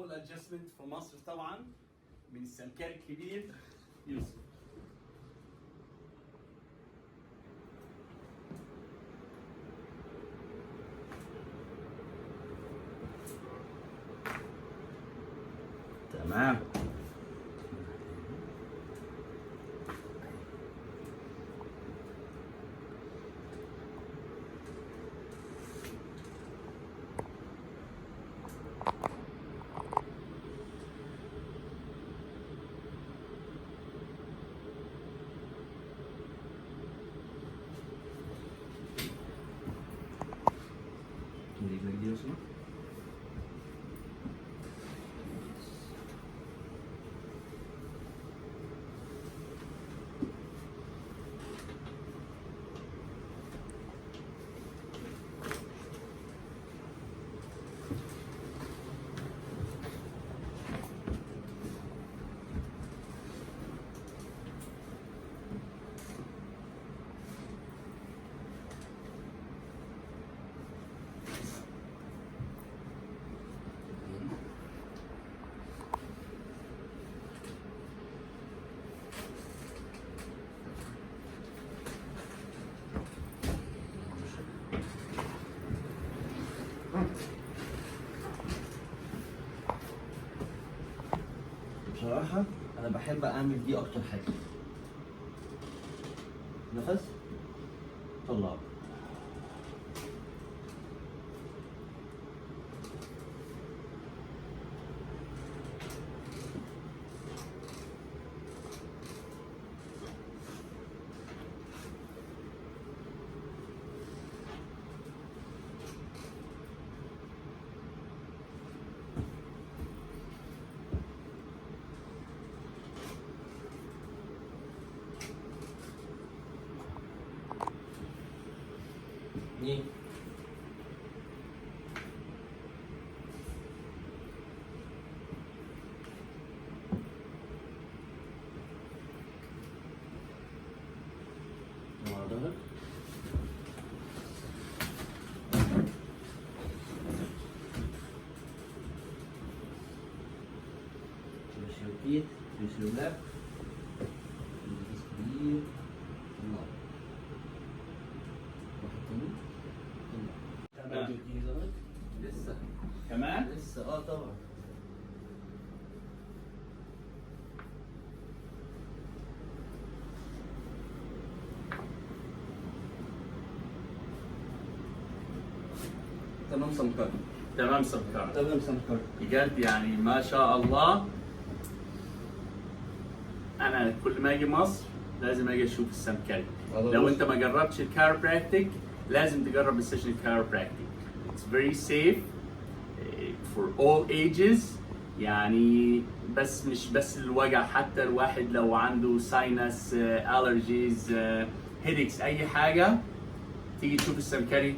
اول ادجستمنت في مصر طبعا من السمكري الكبير يوسف. تمام. رجلك دي وصلت؟ بصراحة أنا بحب أعمل دي أكتر حاجة. نفس طلع. ني على ظهرك. تمشي وكيت تمشي ولاب تمشي كبير. الله واحد تاني. تمام. لسه كمان؟ لسه طبعا. تمام سمكر. تمام سمكر. تمام سمكر. بجد يعني ما شاء الله. انا كل ما اجي مصر لازم اجي اشوف السمكري. لو انت ما جربتش الكايروبراكتيك لازم تجرب السيشن الكايروبراكتيك. It's very safe for all ages. يعني بس مش بس الوجع، حتى الواحد لو عنده ساينس، allergies، headaches، اي حاجه تيجي تشوف السمكري